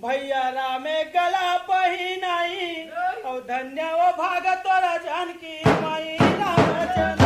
भैया रामे गला पही नहीं और धन्य वो भाग तोरा जानकी माई रामचंद्र।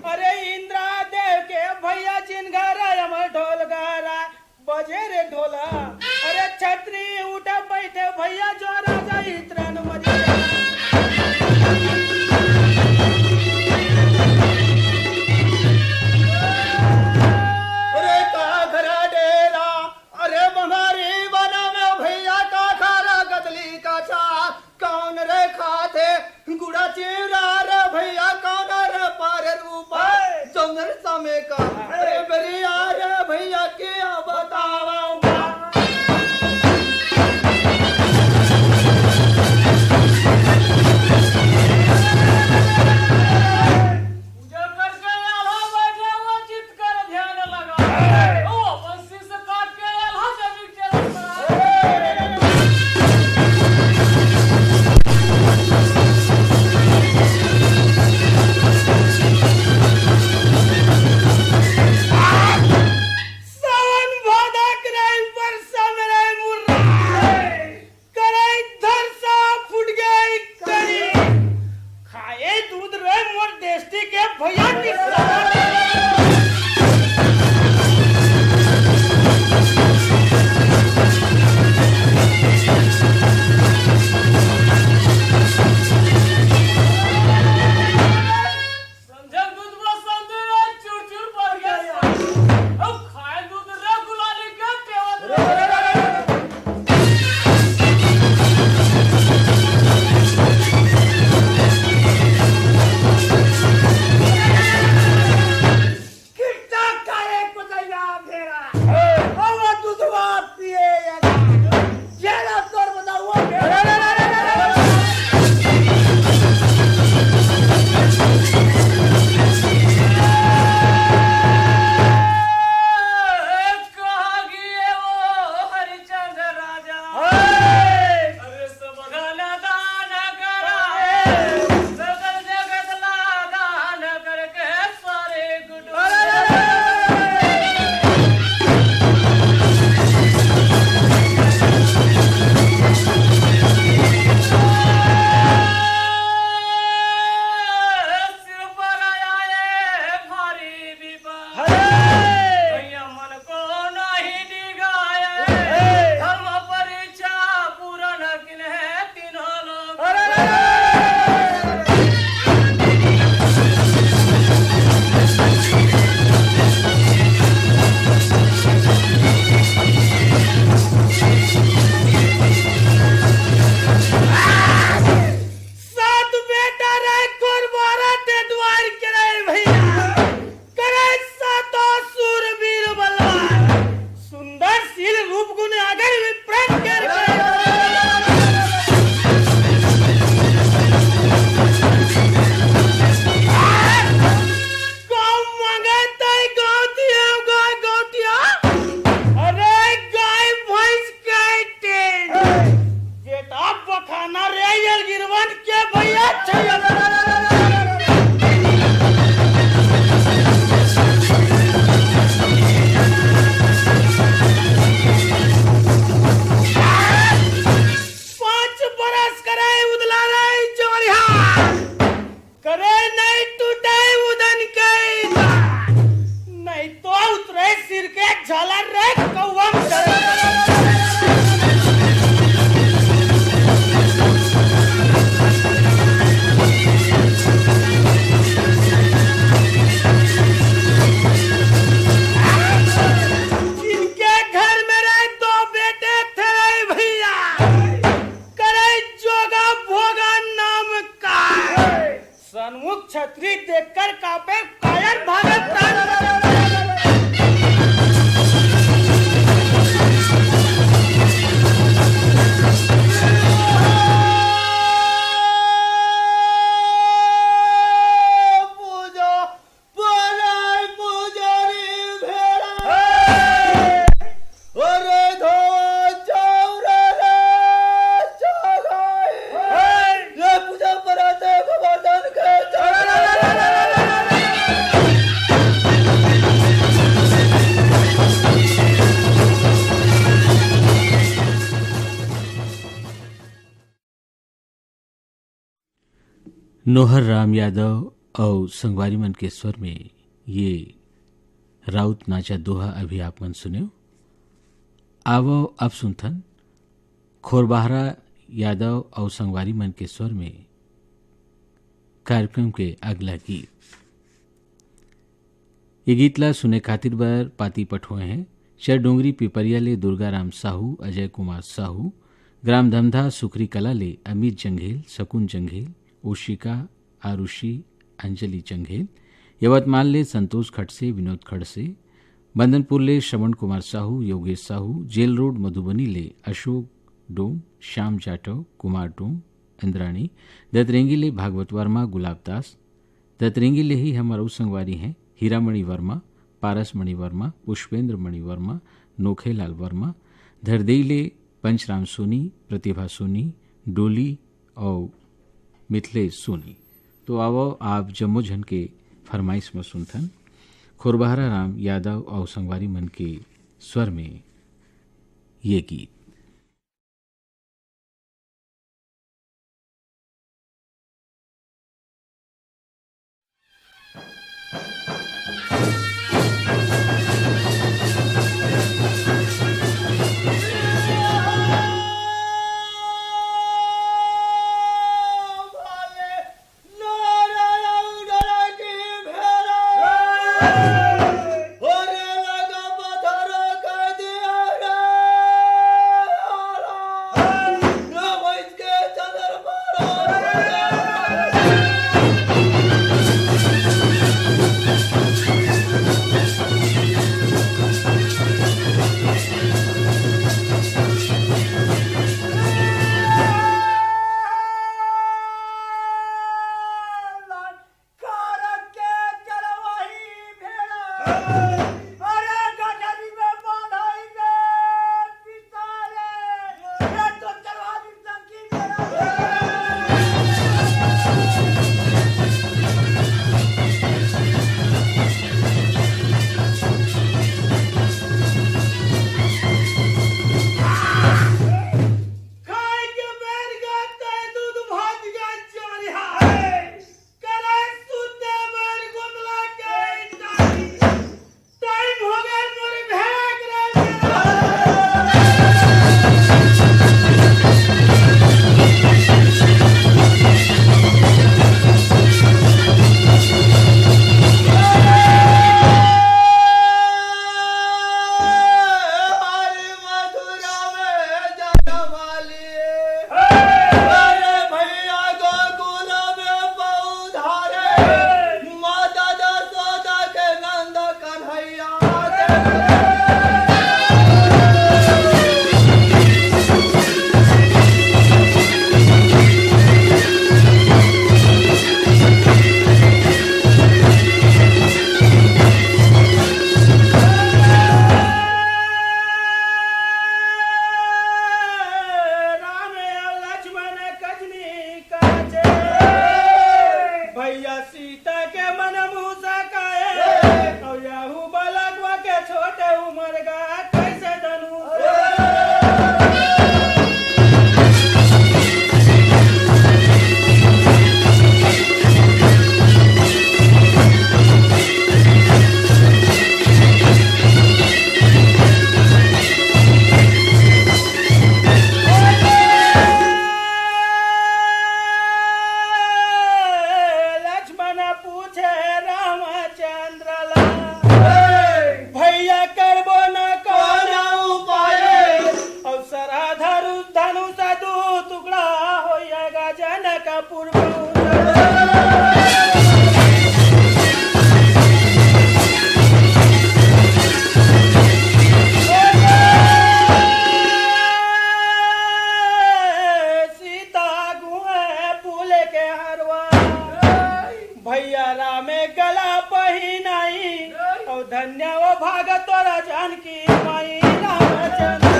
अरे इंद्रा देव के भैया जिन घर ढोल गारा बजे रे ढोला। अरे छतरी उठा बैठे भैया जो राजा इत्रन मरी। अरे का घरा डेरा अरे बंगारी बना में भैया का खारा गदली का चा कौन रे खाते गुड़ा चिरा रे भैया कौन रे पार रूपा चंद्र समय का अरे बरिया रे भैया क्या बतावा सन्मुख छतरी देखकर कांपे कायर भागे प्राण। नोहर राम यादव और संगवारी मन के स्वर में ये राउत नाचा दोहा अभी आप मन सुन्यो। आवो अब सुनथन खोरबाहरा यादव और संगवारी मन के स्वर में कार्यक्रम के अगला गीत। ये गीतला सुने खातिर बर पाती पठोए हैं शहर डोंगरी पिपरिया ले दुर्गाराम साहू, अजय कुमार साहू, ग्राम धमधा सुखरी कला ले अमित जंघेल, शकुन जंघेल, ओशिका, आरुषि, अंजलि जंघेल, यवतमाल ले संतोष खड़से, विनोद खड़से, बंदनपुर ले श्रवण कुमार साहू, योगेश साहू, जेल रोड मधुबनी ले अशोक डोम, श्याम जाटव, कुमार डोम, इंद्राणी, दतरेंगी ले भागवत वर्मा, गुलाब दास, दतरेंगी ले ही हमारे संगवारी हैं हीरामणि वर्मा, पारस मणि वर्मा, पुष्पेंद्र मणि वर्मा, नोखेलाल वर्मा, धरदेई ले पंचराम सोनी, प्रतिभा सोनी, डोली और मिथिलेश सोनी। तो आवो आप जम्मो झन के फरमाइश में सुनथन खोरबाहरा राम यादव और संगवारी मन के स्वर में ये गीत। टुकड़ा होएगा जनक पूर्व भैया रामे गला पहिनाई और धन्य वो भाग तोरा जानकी माई रामचंद्र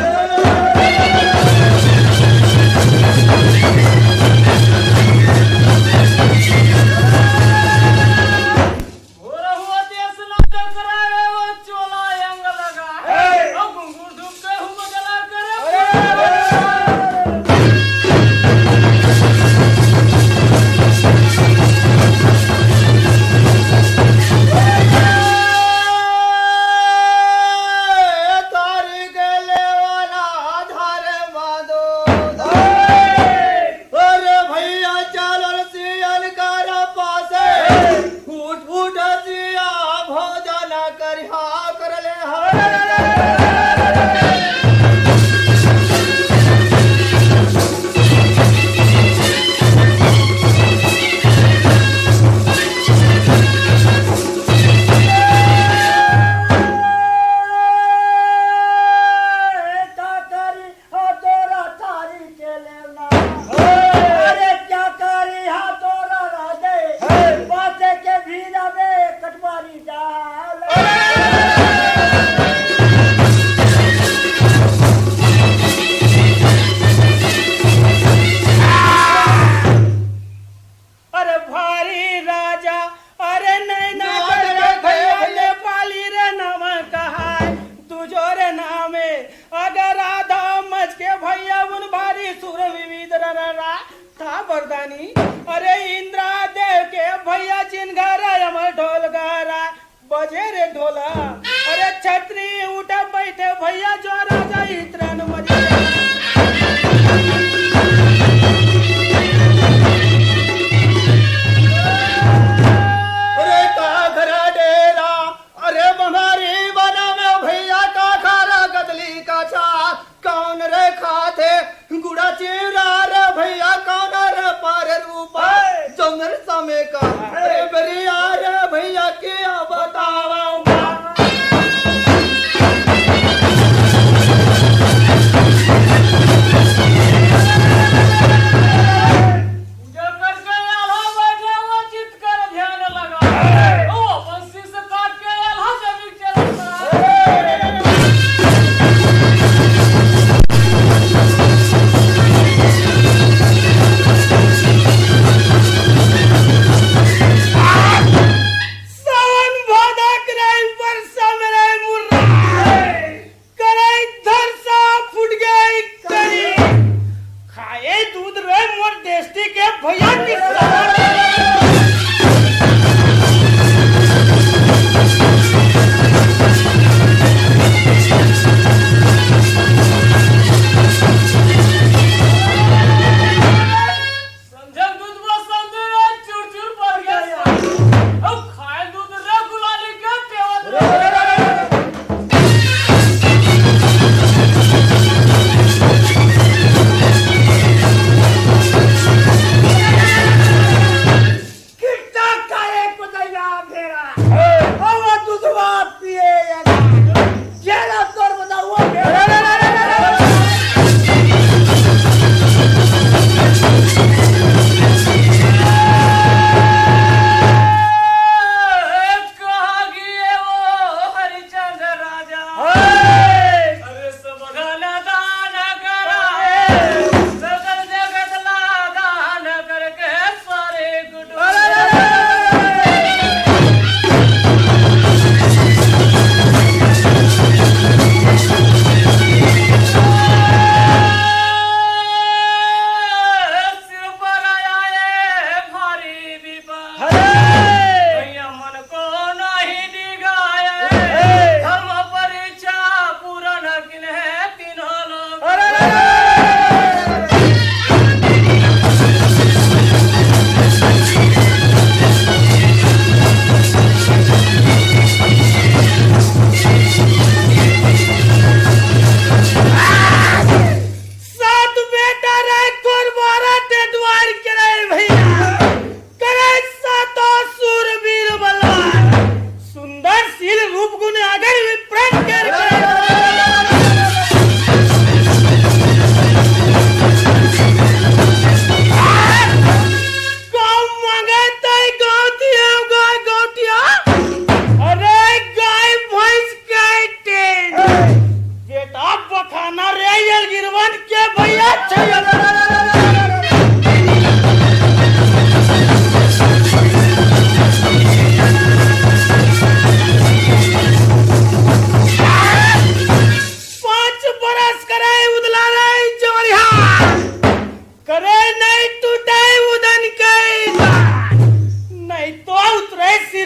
अरे इंद्रा देव के भैया जिन घर अमर ढोल गारा बजे रे ढोला अरे छतरी उठे बैठे भैया जो राजा इतरन मजे अरे का घरा डेरा अरे बमारी बना में भैया का खारा गदली का चा कौन रे खाते गुड़ा चिरा रे भैया कौन रे पार रूपा जंगल समय का अरे बरिया रे भैया क्या बतावा Ah!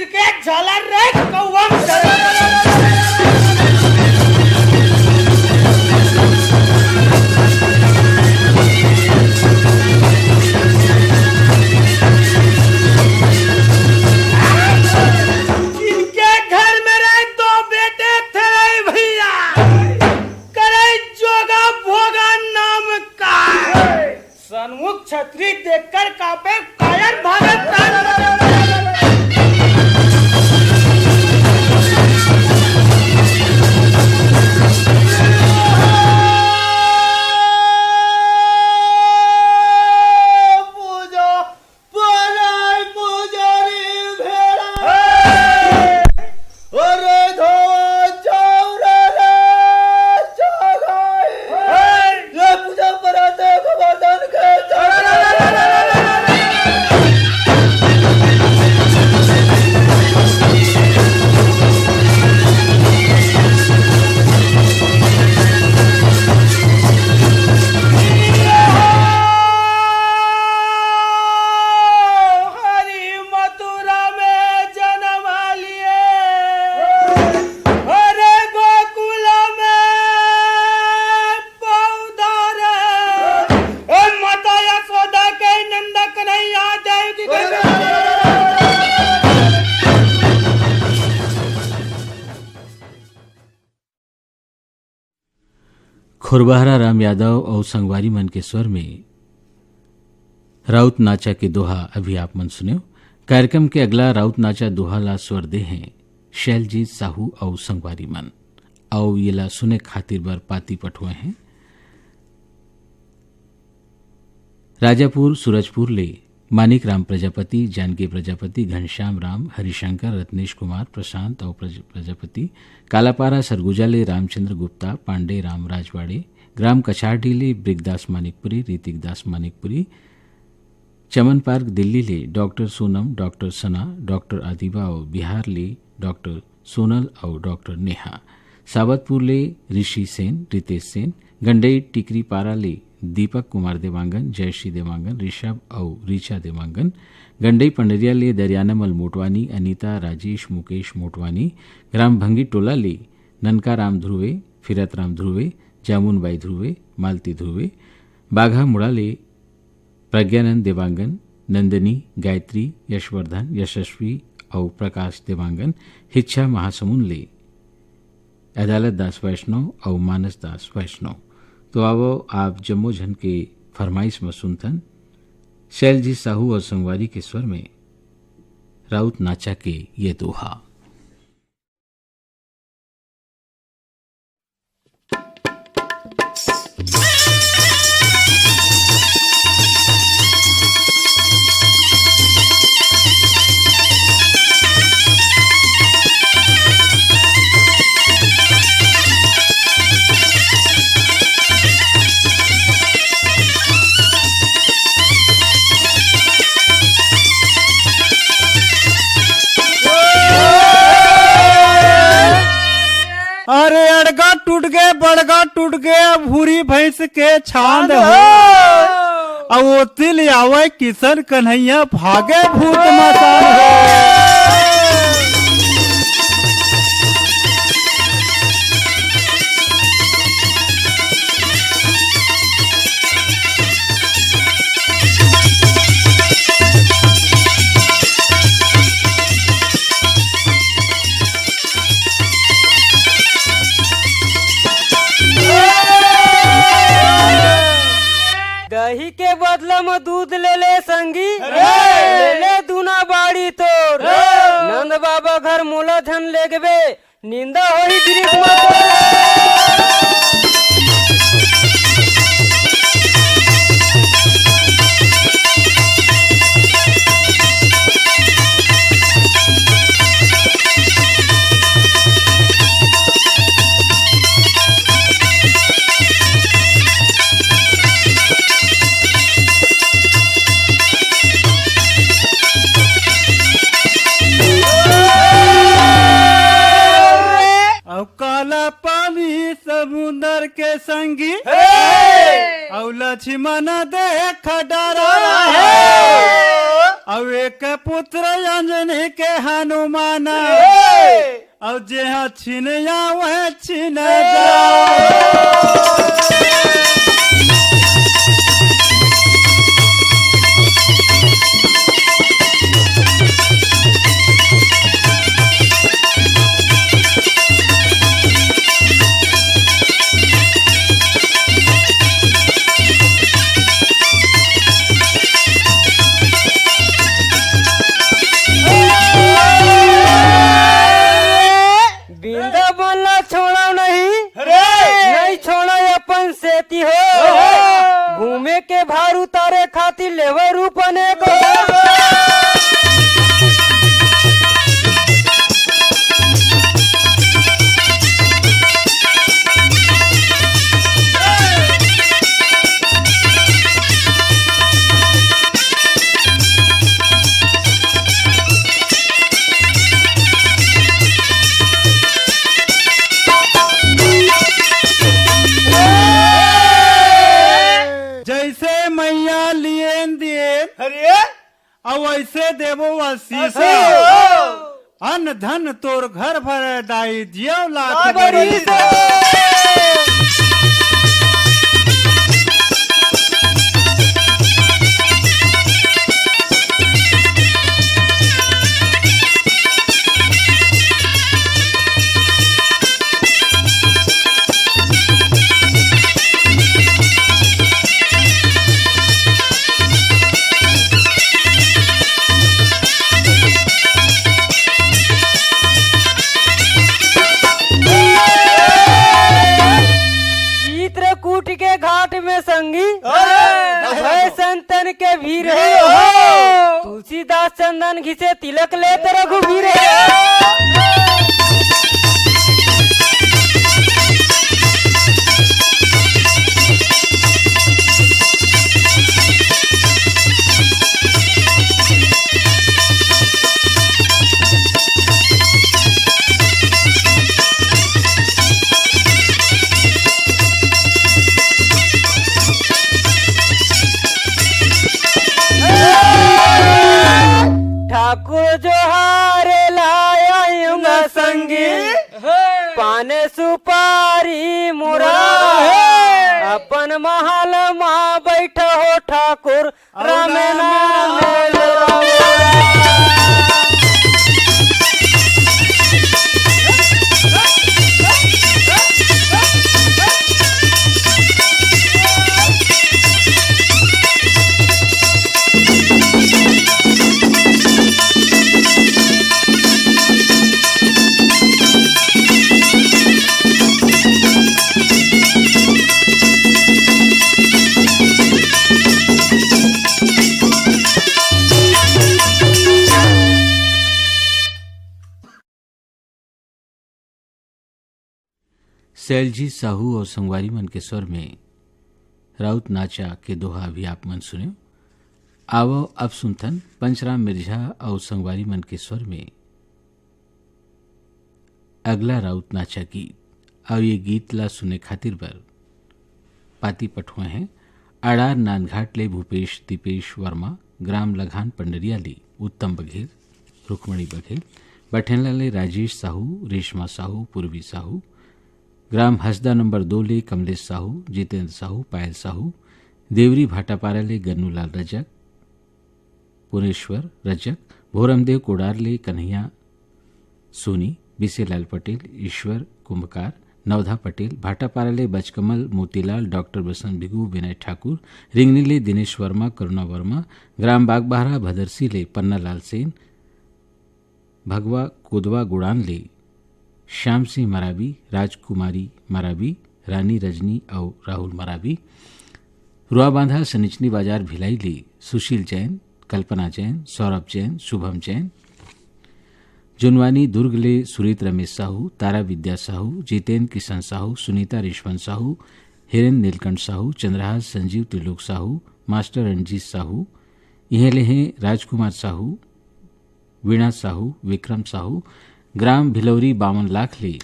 तीर के झालर रे कौवा इनके घर में रहे दो बेटे थे भैया, करे जोगा भोगा नाम का। सन्मुख छतरी देखकर कापे कायर भागत खुरबहरा राम यादव और संगवारी मन के स्वर में राउत नाचा के दोहा अभी आप मन सुने। कार्यक्रम के अगला राउत नाचा दोहा ला स्वर दे हैं शैलजीत साहू और संगवारी मन, और ये ला सुने खातिर बर पाती पठुए हैं। राजापुर सूरजपुर ले मानिक राम प्रजापति, जानकी प्रजापति, घनश्याम राम, हरिशंकर, रत्नेश कुमार, प्रशांत और प्रजापति, कालापारा सरगुजा ले रामचंद्र गुप्ता, पांडे राम राजवाड़े, ग्राम कछारडी ले ब्रिकदास मानिकपुरी, ऋतिक दास मानिकपुरी, चमन पार्क दिल्ली ले डॉक्टर सोनम, डॉक्टर सना, डॉक्टर आदिबा और बिहार ले डॉक्टर सोनल और डॉक्टर नेहा, सावतपुर ले ऋषि सेन, रितेश सेन, गंडई टिकरी पारा ले दीपक कुमार देवांगन, जयश्री देवांगन, ऋषभ और रीचा देवांगन, गंडई पंडरिया ले दरियानमल मोटवानी, अनीता, राजेश, मुकेश मोटवानी, ग्राम भंगी टोला ले ननका राम ध्रुवे, फिरत राम ध्रुवे, जामुनबाई ध्रुवे, मालती ध्रुवे, बाघा मुड़ा ले प्रज्ञानंद देवांगन, नंदनी, गायत्री, यशवर्धन, यशस्वी और प्रकाश देवांगन, हिच्छा महासमुंद ले अदालत दास वैष्णव और मानस दास वैष्णव। तो आवो आप जम्मो झन के फरमाइश में सुनथन शैलजी साहू और संगवारी के स्वर में राउत नाचा के ये दोहा। अरे अड़गा टूट गए, बड़गा टूट गया, भूरी भैंस के छांद हो। अब वो तिल आवे किशन कन्हैया, भागे भूत मसान हो। दही के बदला में दूध ले ले संगी, ले ले दूना बाड़ी तोर। नंद बाबा घर मोला धन ले गवे, निंदा होई गिरीश काला पानी समुंदर के संगी, औ लक्ष्मण देख डरा है। अब एक पुत्र अंजनी के हनुमान अब जेहा छिन या वह छिन वृंदावन ला छोड़ा नहीं छोड़ा अपन सेती हो घूमे के भार उतारे खातिर लेवे रूप अनेक जैसे मैया लियन दिए अरे अब वैसे देवो आशीष अन्न धन तोर घर भर दाई जियो लाख बड़ी बड़ी चित्रकूट के घाट में संगी भय संतन के भीड़ है तुलसीदास चंदन घिसे तिलक लेते रघुवीर ठाकुर जो हारे लाया संगी पाने सुपारी मुरा अपन महल माँ बैठो हो ठाकुर राम नाम सैलजी साहू और संगवारी मन के स्वर में राउत नाचा के दोहा भी आप मन सुने। आवो अब सुनथन पंचराम मिर्झा और संगवारी मन के स्वर में अगला राउत नाचा गीत। और ये गीत ला सुने खातिर बर पाती पठुआ हैं अड़ार नानघाट ले भूपेश दीपेश वर्मा, ग्राम लघान पंडरिया ले उत्तम बघेल रुक्मणी बघेल, बठेला ले राजेश साहू, रेशमा साहू, पूर्वी साहू, ग्राम हसदा नंबर 2 ले कमलेश साहू, जितेंद्र साहू, पायल साहू, देवरी भाटापारा ले गन्नूलाल रजक, पुनेश्वर रजक, भोरमदेव कोडार ले कन्हैया सोनी, बीसेलाल पटेल, ईश्वर कुंभकार, नवधा पटेल, भाटापारा ले बचकमल मोतीलाल, डॉक्टर बसंत भिगू, विनय ठाकुर, रिंगनी ले दिनेश वर्मा, करुणा वर्मा, ग्राम बागबाहरा भदरसी ले पन्नालाल सेन, भगवा कोदवा गुड़ान ले श्याम सिंह मराबी, राजकुमारी मराबी, रानी रजनी और राहुल मराबी, रुआबांधा सनिचनी बाजार भिलाई ले सुशील जैन, कल्पना जैन, सौरभ जैन, शुभम जैन, जुनवानी दुर्ग ले सुरीत रमेश साहू, तारा विद्या साहू, जितेंद्र किशन साहू, सुनीता रिश्वन साहू, हिरेन नीलकंठ साहू, चंद्रहास संजीव त्रिलोक साहू, मास्टर रणजीत साहू, यह ले हैं राजकुमार साहू, वीणा साहू, विक्रम साहू, ग्राम भिलौरी 52 लाख ले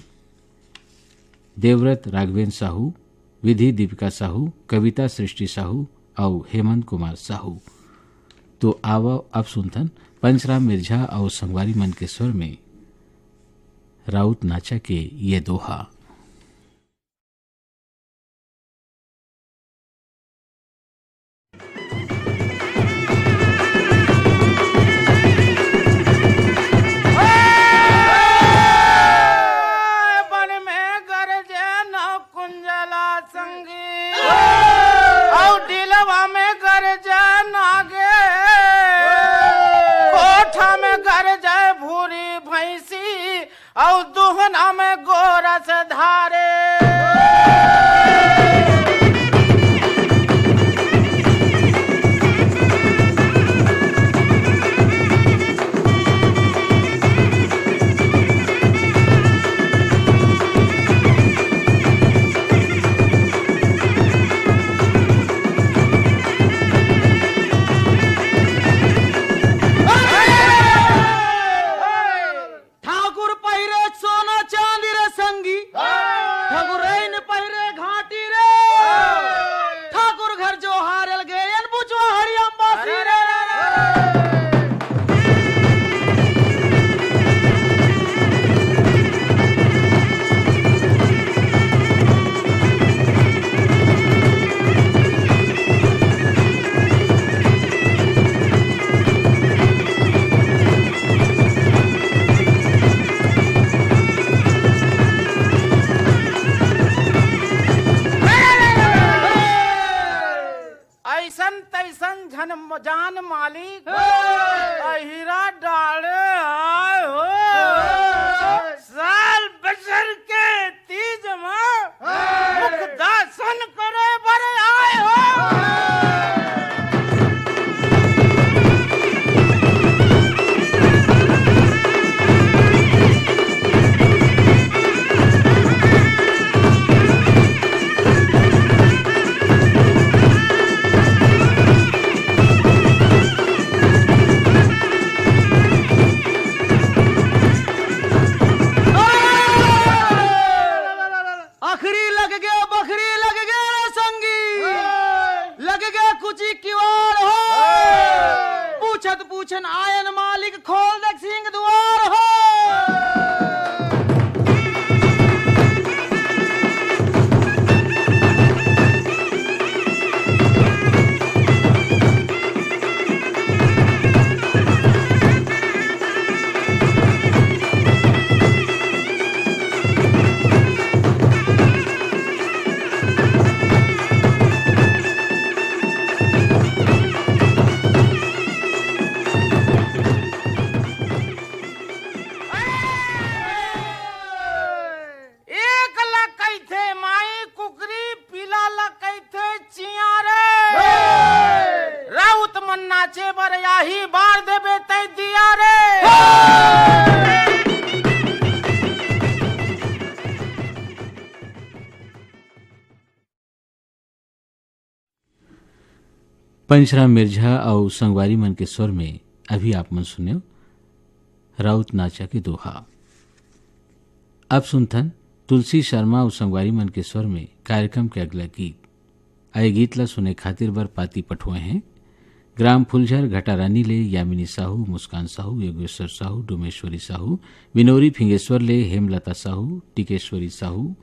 देवव्रत राघवेंद्र साहू, विधि दीपिका साहू, कविता सृष्टि साहू और हेमंत कुमार साहू। तो आओ अब सुनथन पंचराम मिर्झा और संगवारी मन के स्वर में राउत नाचा के ये दोहा। बन में गरजे न कुंजला संगी और दिलवा में गरजे नागे कोठा में गरजे भूरी भैंसी और दुहना में गोरस धारे। ठाकुर पहिरे सोना चांदी रे संगी, ठाकुरैन पहिरे घाटी रे, ठाकुर घर जो हारल गए बुझो हरिअम्बा रे। ऐसन तैसन झन जान मालिक अहिरा डाले आए हो साल बसर के तीज में मुख दर्शन करे बर आए हो। अखरी लग गया बखरी लग गया रे संगी, लग गया कुची किवाड़ हो, पूछत पूछन आयन मालिक खोल दे सिंह द्वार हो। एक लकई थे माई कुकरी पीला लकई थे चिया रे, राउत मन नाचे बर याही बार देबे तै दिया रे। पंचराम मिर्झा और संगवारी मन के स्वर में अभी आप मन सुने राउत नाचा के दोहा। अब सुनथन तुलसी शर्मा और संगवारी मन के स्वर में कार्यक्रम के अगला गीत। आए गीत ला सुने खातिर बर पाती पठुए हैं ग्राम फुलझर घटारानी ले यामिनी साहू, मुस्कान साहू, योगेश्वर साहू, डोमेश्वरी साहू, विनोरी फिंगेश्वर ले हेमलता साहू, टिकेश्वरी साहू,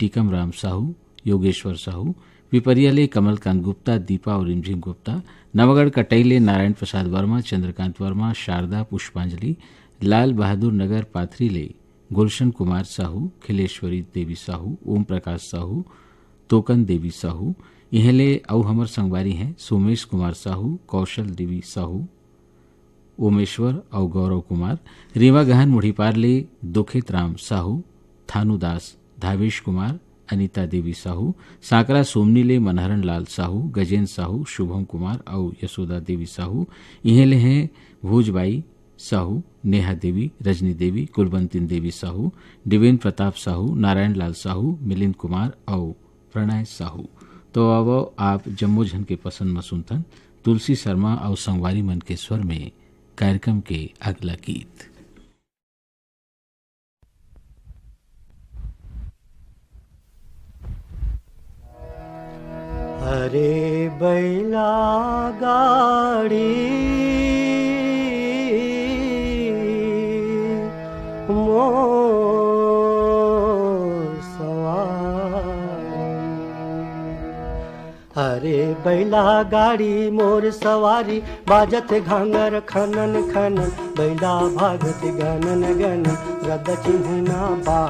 टीकम राम साहू, योगेश्वर साहू, पिपरिया ले कमलकांत गुप्ता, दीपा और रिमझिम गुप्ता, नवगढ़ कटई ले नारायण प्रसाद वर्मा, चंद्रकांत वर्मा, शारदा, पुष्पांजलि, लाल बहादुर नगर पाथरी ले गुलशन कुमार साहू, खिलेश्वरी देवी साहू, ओम प्रकाश साहू, तोकन देवी साहू, इहले औ हमर संगवारी हैं सोमेश कुमार साहू, कौशल देवी साहू, ओमेश्वर और गौरव कुमार, रीवा गहन मुढ़ीपार ले दुखित राम साहू, थानुदास, धावेश कुमार, अनीता देवी साहू, सांकरा सोमनी ले मनहरन लाल साहू, गजेंद्र साहू, शुभम कुमार और यशोदा देवी साहू, इहले हैं भूजबाई साहू, नेहा देवी, रजनी देवी, कुलवंतिन देवी साहू, दिवेन प्रताप साहू, नारायण लाल साहू, मिलिंद कुमार और प्रणय साहू। तो अब आप जम्मो झन के पसंद में सुनथन तुलसी शर्मा और संगवारी मन के स्वर में कार्यक्रम के अगला गीत। अरे बैला गाड़ी मोर सवारी। अरे बैला गाड़ी मोर सवारी, बाजत घांगर खनन खनन, बैला भागत गनन गनन, गद चिन्हना बा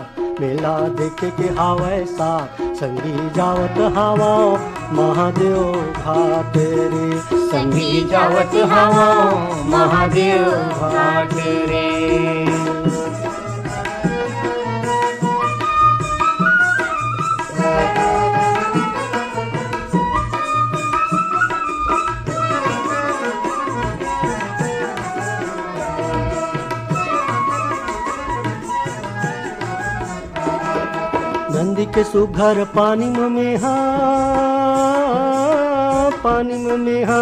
मेला देखे के हावै सा, संगी जावत हावा महादेव घाट रे, संगी जावत हावा महादेव घाट रे। नंदी के सुघर पानी में हा, पानी में हा,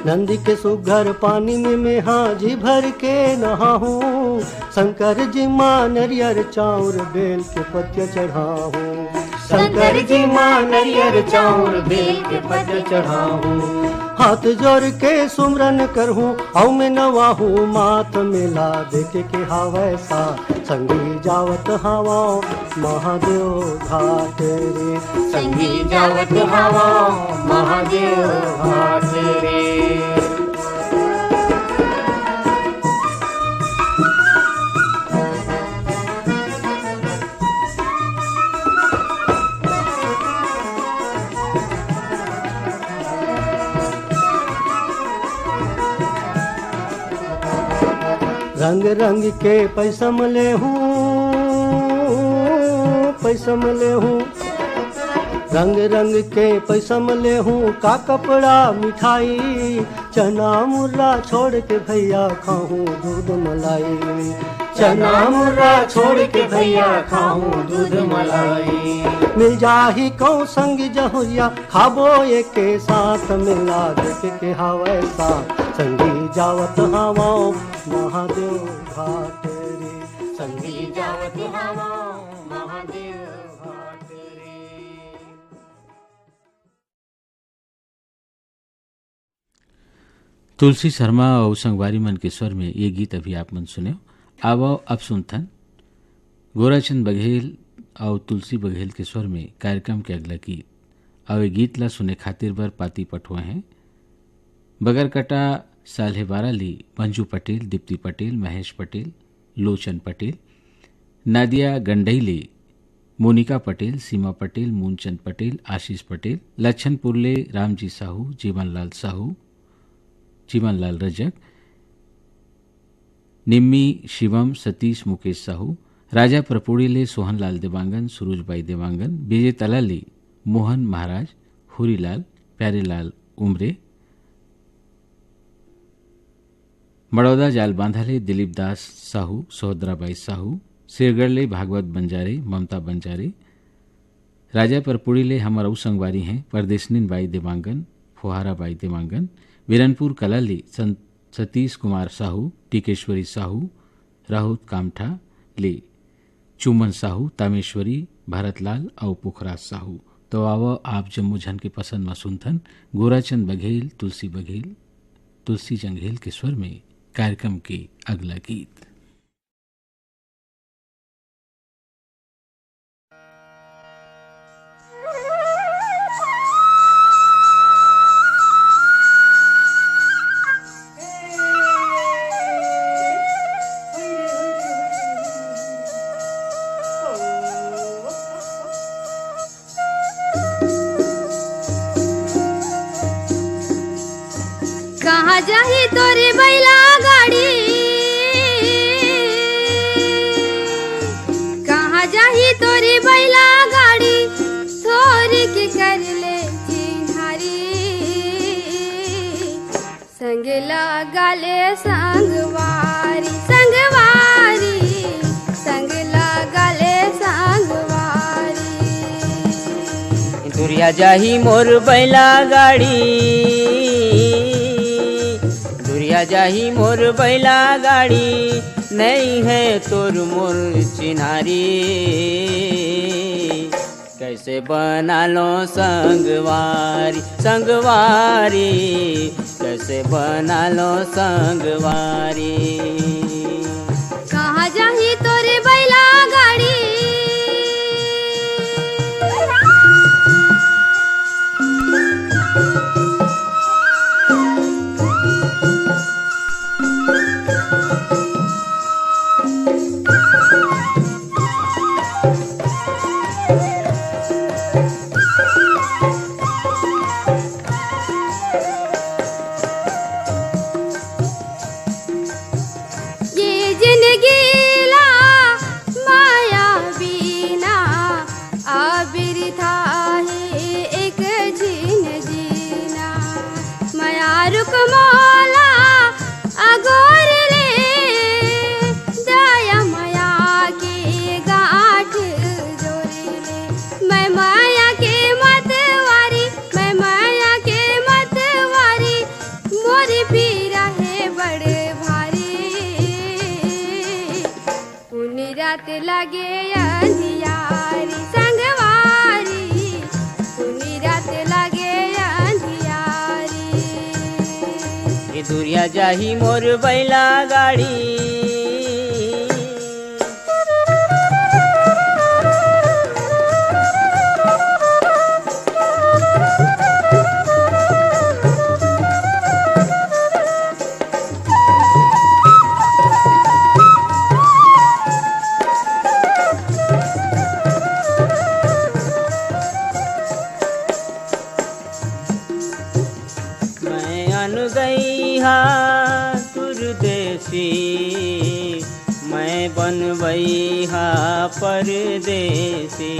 नंदी के सुघर पानी में हा, जी भर के नहाहूँ, शंकर जी माँ नरियर चाउर बेल के पत्ते चढ़ाहूँ, शंकर जी माँ नरियर चाउर बेल के पत्ते चढ़ाहूँ, हाथ जोड़ के सुमरन करहूँ, औ में नवाहूँ, मात मेला देखे के हावै सा, संगी जावत हावा महादेव घाट रे, संगी जावत हावा महादेव घाट रे। रंग रंग के पैसम ले हूँ, पैसम ले हूँ, रंग रंग के पैसम ले हूँ, का कपड़ा मिठाई, चना मुर्रा छोड़ के भैया खाऊं दूध मलाई, चना मुर्रा छोड़ के भैया खाऊं दूध मलाई, मिल जाही कौ संग जहुरिया, खाबो एक के साथ मिला देख के हावै सा, संगी जावत हावा महादेव घाट रे, संगी जावत हावा महादेव घाट रे। तुलसी शर्मा और संगवारी मन के स्वर में ये गीत अभी आप मन सुने। आवो अब सुनथन गोराचंद बघेल और तुलसी बघेल के स्वर में कार्यक्रम के अगला गीत, और ये गीत ला सुने खातिर बर पाती पठुआ हैं बगरकटा साल्हे बाराली, मंजू पटेल, दीप्ति पटेल, महेश पटेल, लोचन पटेल, नादिया गंडईले, मोनिका पटेल, सीमा पटेल, मूनचंद पटेल, आशीष पटेल, लच्छन पुरले, रामजी साहू, जीवनलाल साहू, जीवनलाल रजक, निम्मी, शिवम, सतीश, मुकेश साहू, राजा प्रपुड़ीले, सोहनलाल देवांगन, सुरुजबाई देवांगन, विजय तलाली, मोहन महाराज, हुरीलाल, प्यारेलाल उमरे, मड़ौदा जाल बांधाले, दिलीप दास साहू, सोहद्राबाई साहू, सिरगढ़ले, भागवत बंजारे, ममता बंजारे, राजा परपुड़ीले हमर ऊ संगवारी हैं परदेशनीन बाई देवांगन, फुहाराबाई देवांगन, वीरनपुर कलाली, सतीश कुमार साहू, टीकेश्वरी साहू, राहुत कामठा ले, चुमन साहू, तामेश्वरी, भारतलाल और पुखराज साहू। तो आवो आप जम्मू झन के पसंद में सुनथन गोराचंद बघेल, तुलसी बघेल, तुलसी जंघेल के स्वर में कार्यक्रम के अगला गीत। कहाँ जाही तोरी बैला गाड़ी, कहाँ जाही तोरी बैला गाड़ी, थोरी के कर ले चिन्हारी, संग लगा ले संगवारी, संगवारी, संग लगा ले संगवारी। दुरिया जाही मोर बैला गाड़ी, दुरिया जाही मोर बैला गाड़ी, नहीं है तोर मोर चिन्हारी, कैसे बना लो संगवारी, संगवारी, कैसे बना लो संगवारी। कहाँ रात लगे अंधियारी संगवारी सुनी रात लगे अंधियारी ये दुरिया जाही मोर बैला गाड़ी मैं बनवई हा परदेसी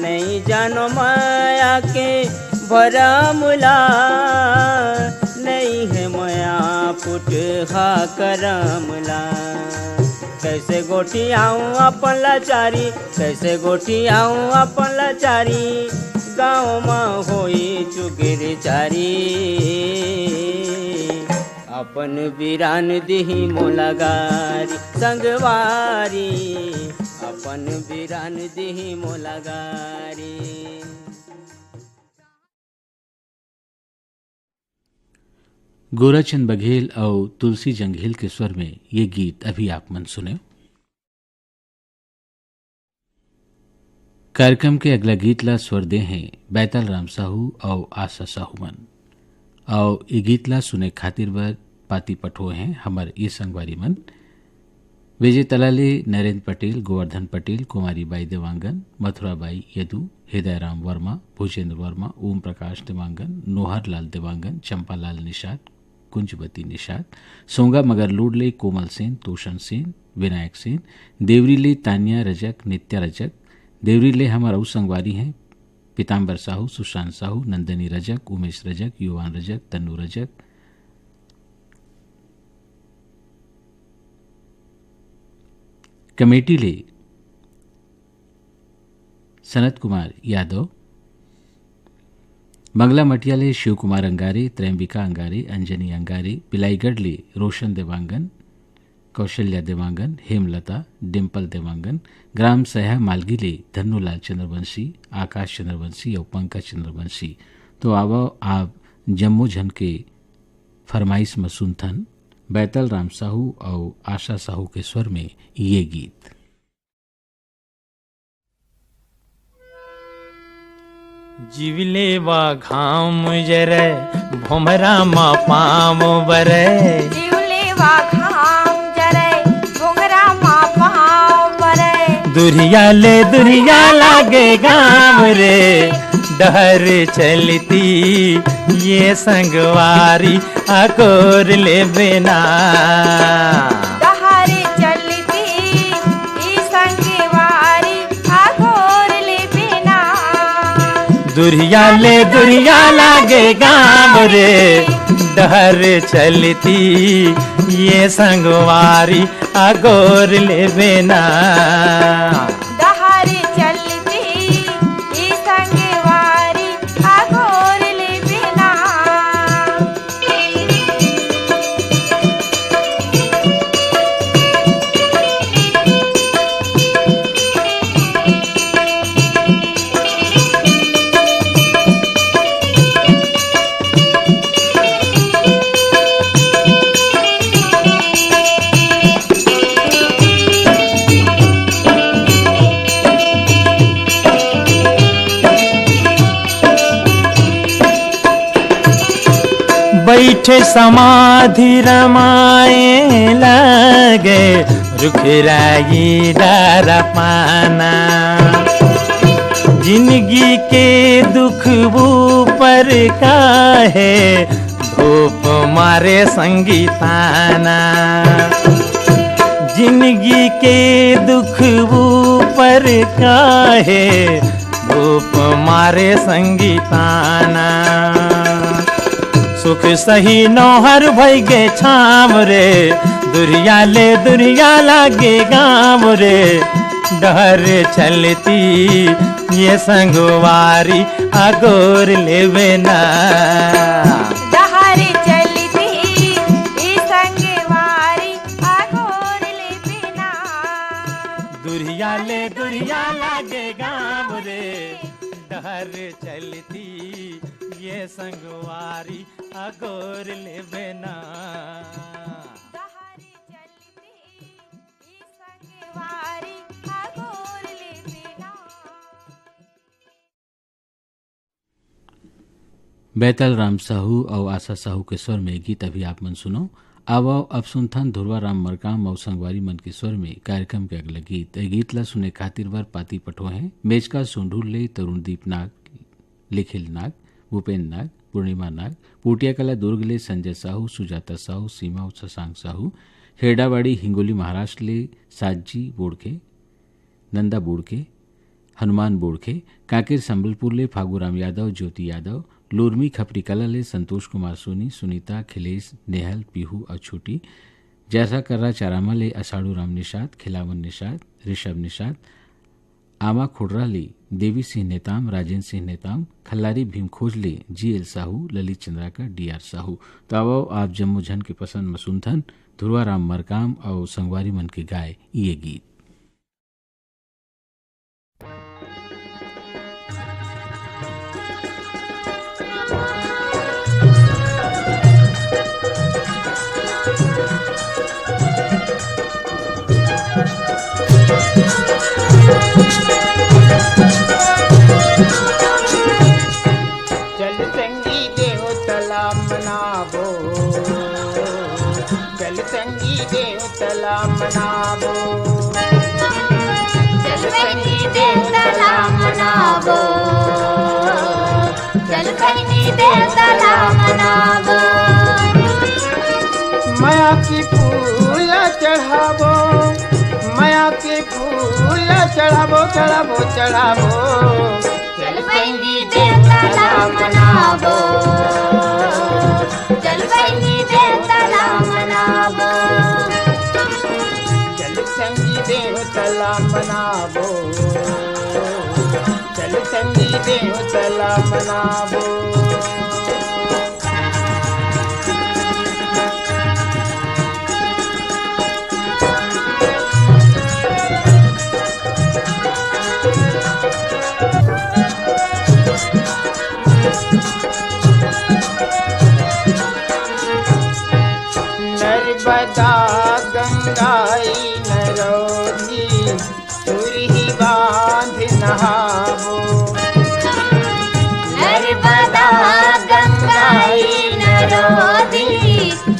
नहीं जानो माया के भरमुला नहीं है माया पुट हा करमला कैसे गोठी आऊँ अपन लाचारी कैसे गोठी आऊँ अपन लाचारी गाँव में होई चुगिर चारी अपन वीरान दिही मोलागारी संगवारी अपन वीरान दिही मोलागारी। गोराचंद बघेल और तुलसी जंघेल के स्वर में ये गीत अभी आप मन सुने। कार्यक्रम के अगला गीत ला स्वर दे हैं बैताल राम साहू और आशा साहू मन और ये गीत ला सुने खातिर बर पाती पठो हैं हमार ये संगवारी मन विजय तलाले नरेंद्र पटेल गोवर्धन पटेल कुमारी बाई देवांगन मथुराबाई यदु हृदयराम वर्मा भूषेंद्र वर्मा ओम प्रकाश देवांगन नोहर लाल देवांगन चंपालाल निषाद कुंजवती निषाद सोंगा मगर लूडले कोमल सेन तोषण सेन विनायक सेन देवरीले तानिया रजक नित्या रजक देवरीले हमारा संगवारी हैं पीताम्बर साहू सुशांत साहू नंदनी रजक उमेश रजक युवान रजक तन्नू रजक कमेटी ले सनत कुमार यादव मंगला मटियाले शिव कुमार अंगारे त्रैम्बिका अंगारे अंजनी अंगारे पिलाईगढ़ ले रोशन देवांगन कौशल्या देवांगन हेमलता डिम्पल देवांगन ग्राम सहा मालगी ले धन्नूलाल चंद्रवंशी आकाश चंद्रवंशी और पंकज चंद्रवंशी। तो आवो आप जम्मू झन के फरमाइश में सुनथन बैतल राम साहू और आशा साहू के स्वर में ये गीत। जीवले वा घाम जरे भोमरा मा पाम बरे जीवले वा घाम जरे भोमरा मा पाम बरे दुरिया लागे गाम रे डहर चलती ये संगवारी अकोर ले बिना डहर चलती ये संगवारी अकोर ले बिना दुरिया लागे गाम रे डहर चलती ये संगवारी अकोर ले बिना डहर चलती ये संगवारी अकोर ले बिना बैठे समाधि रमाए लगे रुखराई डर पाना जिंदगी के दुख ऊपर का है धूप मारे संगीताना जिंदगी के दुख ऊपर का है धूप मारे संगीताना सुख सही नौहर भई गे छाम रे दुरिया लागे गाम रे डहर चलती ये संगवारी अगोर लेवे ना डहर चलती ये संगवारी अगोर लेवे ना ले दुरिया लागे गाँव रे डहर चलती ये संगवारी अगोर ले बेना दहारी चलती ई संगवारी अगोर ले बिना। बैतल राम साहू और आशा साहू के स्वर में गीत अभी आप मन सुनो। आवो अब सुनथन ध्रुवा राम मरकाम और संगवारी मन के स्वर में कार्यक्रम के अगला गीत। ए गीत ला सुने खातिर वर पाती पठो हैं मेजका सुंढुल ले तरुणदीप नाग, लिखिल नाग, भूपेन नाग, पूर्णिमा नाग, पूटिया कला दुर्ग ले संजय साहू, सुजाता साहू, सीमा और शशांक साहू, खेड़ावाड़ी हिंगोली महाराष्ट्र ले साजी बोड़के, नंदा बोड़के, हनुमान बोड़के, कांकेर संबलपुर ले फागूराम यादव, ज्योति यादव, लूरमी खपरी कला ले संतोष कुमार सोनी, सुनीता, खिलेश, नेहल, पीहू और छोटी, जैसा कर्रा चारामा ले असाड़ू राम निषाद, खिलावन निषाद, ऋषभ निषाद, आमा खोडरा ले देवी सिंह नेताम, राजेंद्र सिंह नेताम, खल्लारी भीम खोज ले GL साहू, ललित चंद्राकर, DR साहू। तो आओ आप जम्मू झन के पसंद मसुंथन ध्रुवा राम मरकाम और संगवारी मन के गाय ये गीत। चल संगी देव तला मनाबो, चल संगी देव तला मनाबो, चल संगी देव तला मनाबो, चल संगी देव तला मनाबो। माया की फूल चढ़ाबो, माया के फूल चढ़ाबो, चढ़ाबो चढ़ाबो। चल संगी देव तला मनाबो, चल संगी देव तला मनाबो। चल संगी देव तला मनाबो, चल संगी देव तला मनाबो। नर्मदा गंगाई नरोगी सुरही बांध नहावो, नर्मदा गंगाई नरोदी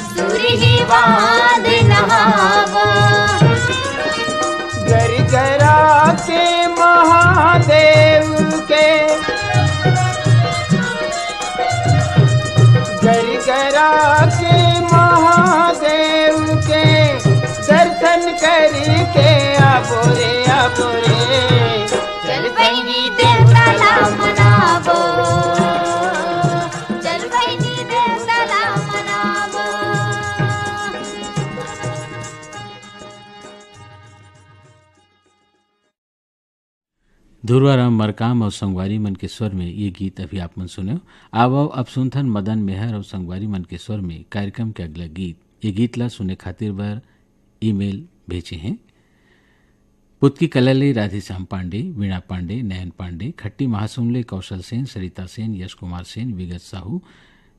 सुरही बांध नहावो। गरगरा के महादेव के, गरगरा के महादेव के दर्शन करके आबो रे आबो रे। चल बहिनी देव तला मनाबो, चल बहिनी देव तला मनाबो। ध्रुवा राम मरकाम और संगवारी मन के स्वर में ये गीत अभी आप मन सुने। आवो अब सुनथन मदन मेहर और संगवारी मन के स्वर में कार्यक्रम के अगला गीत। ये गीत ला सुने खातिर बर ईमेल भेजे हैं पुतकी कलले राधेश्याम पांडे, वीणा पांडे, नयन पांडे, खट्टी महासुमले कौशल सेन, सरिता सेन, यश कुमार सेन, विगत साहू,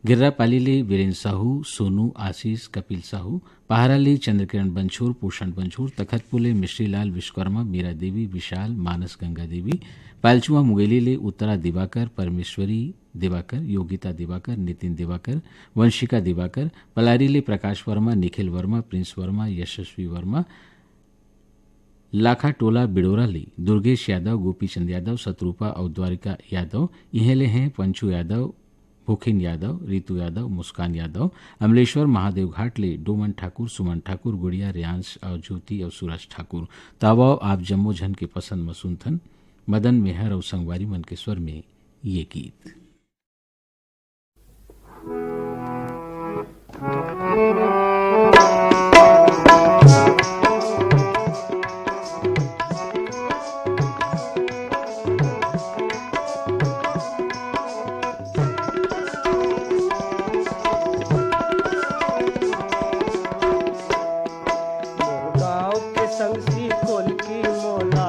गिर्रापालीले वीरेंद्र साहू, सोनू, आशीष, कपिल साहू, पहाराले चंद्रकिरण बंछोर, पूषण बंछोर, तखतपुले मिश्रीलाल विश्वकर्मा, मीरा देवी, विशाल, मानस गंगा देवी, पालचुआ मुगेलीले उत्तरा दिवाकर, परमेश्वरी दिवाकर, योगिता दिवाकर, नितिन दिवाकर, वंशिका दिवाकर, पलारीले प्रकाश वर्मा, निखिल वर्मा, प्रिंस वर्मा, यशस्वी वर्मा, लाखा टोला बिडोरा ले दुर्गेश यादव, गोपीचंद यादव, शत्रुपा और द्वारिका यादव। इहेले हैं पंचू यादव, भूखिन यादव, रितु यादव, मुस्कान यादव, अमलेश्वर महादेव घाट ले डोमन ठाकुर, सुमन ठाकुर, गुड़िया, रियांश और ज्योति और सूरज ठाकुर। तावाओ आप जम्मो झन के पसंद मसुंथन मदन मेहर और संगवारी मन के स्वर में ये गीत। गाँव के संग सी कोल की मोला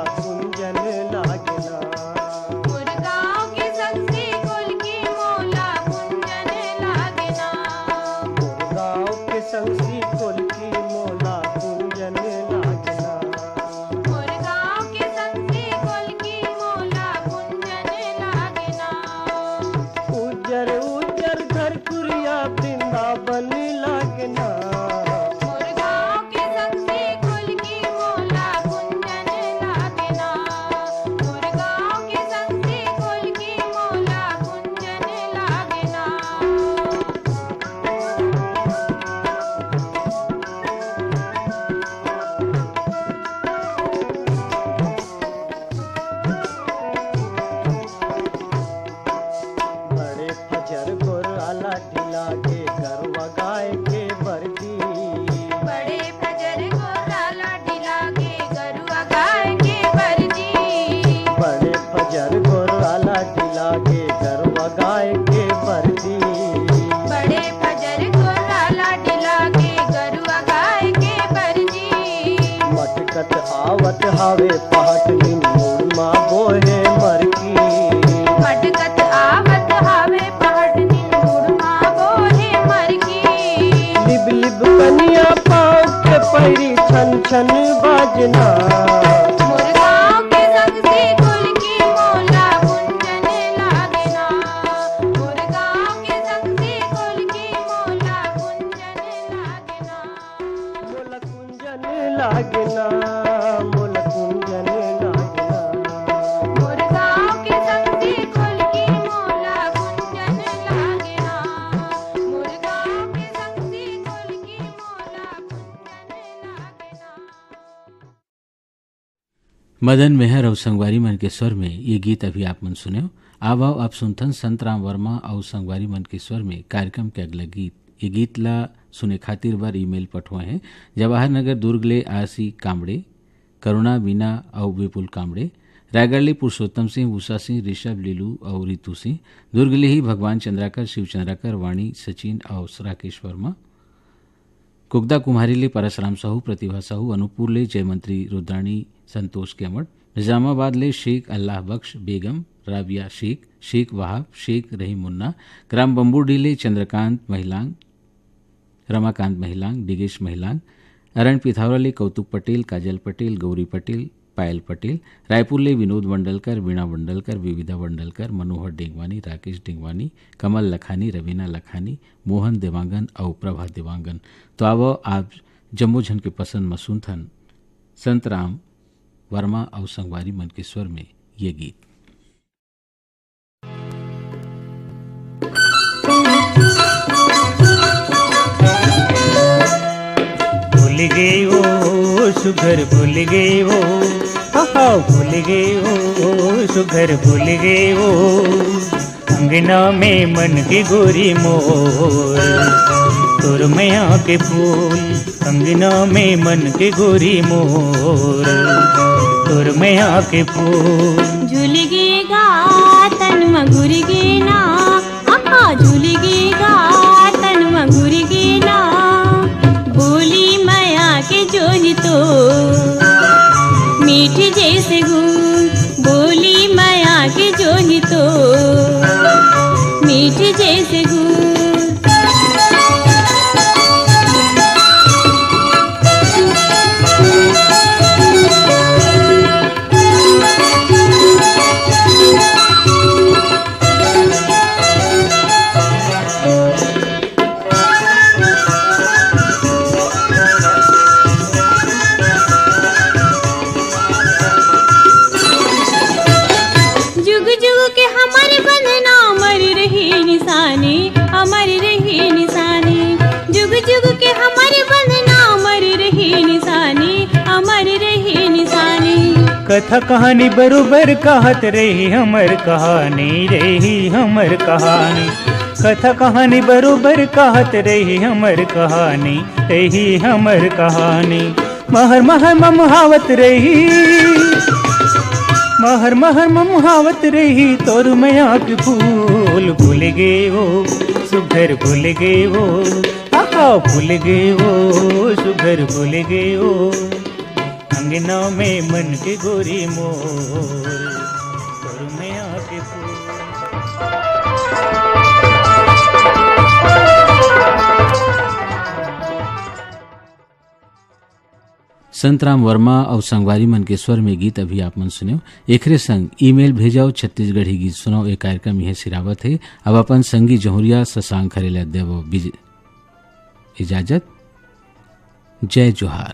भटकत आवत हावे पहाट निमोड़ माँ बोहे मरकी भटकत आवत हावे पहाट निमोड़ माँ बोहे मरकी लिब लिब कनिया पाँव के पैरी छन छन बाजना मुर्गाओं के संग से कुल की मोला गुंजन लागना मुर्गाओं के संग से कुल की मोला गुंजन लागना मोला कुंजन लागना मोला कुंजन लागना मुर्गाओं के संग से कुल की मोला गुंजन लागना मुर्गाओं के संग से कुल की मोला गुंजन लागना। मदन मेहर और संगवारी मन के स्वर में ये गीत अभी आप मन सुने। अब आओ आप सुनथन संत राम वर्मा और संगवारी मन के स्वर में कार्यक्रम के अगला गीत। ये गीत ला सुने खातिर बार ईमेल पठवाए हैं जवाहर नगर दुर्ग ले आरसी कामड़े, करुणा मीना और विपुल कामड़े, रायगढ़ ले पुरुषोत्तम सिंह, उषा सिंह, ऋषभ, लीलू और रितु सिंह, दुर्ग ले ही भगवान चंद्राकर, शिव चंद्राकर, वाणी, सचिन और राकेश वर्मा, कुगदा कुम्हारी ले परसराम साहू, प्रतिभा साहू, अनूपपुर ले जयमंत्री रुद्राणी, संतोष केमड़, निजामाबाद ले शेख अल्लाह बख्श बेगम, राबिया शेख, शेख वहाब, शेख रहीम मुन्ना, ग्राम बम्बूडी ले चंद्रकांत महिलांग, रमाकांत महिलांग, डिगेश महिलांग, अरण पिथौरा ले कौतुक पटेल, काजल पटेल, गौरी पटेल, पायल पटेल, रायपुर ले विनोद वंडलकर, वीणा वंडलकर, विविधा वंडलकर, मनोहर डेंगवानी, राकेश डेंगवानी, कमल लखानी, रवीना लखानी, मोहन देवांगन और प्रभा देवांगन। तो आवो आप जम्मू झन के पसंद मसूनथन संत राम वर्मा और संगवारी मन के स्वर में ये गीत। भूल गए वो सुघर भूल गए वो भूल गए वो सुघर भूल गए वो अंगना में मन के गोरी मोर तोर मैया के फूल अंगना में मन के गोरी मोर तोर मैया के फूल झुलगेगा तन मगुरगे ना आहा झुलगेगा तन मगुरगे ना बोली माया के जोही तो मीठी जैसे गुण बोली माया के जोही तो मीठी जैसे गुण कथा कहानी बरोबर कहत रही हमर कहानी रही हमर कहानी कथा कहानी बरोबर कहत रही हमर कहानी रही हमर कहानी महर महर ममुहावत रही महर महर ममुहावत रही तोर मैया के फूल भूल गए वो सुघर भूल गए वो आहा भूल गए वो सुघर भूल गए वो अंगना में मन के गोरी मोर तोर मैया के फूल। संत राम वर्मा और संगवारी मन के स्वर में गीत अभी आप मन सुनो। एकरे संग ईमेल भेजाओ छत्तीसगढ़ी गीत सुनाओ। ये कार्यक्रम यह सिरावत है। अब अपन संगी जहुरिया शशांक खरेला देवो इजाजत। जय जोहार।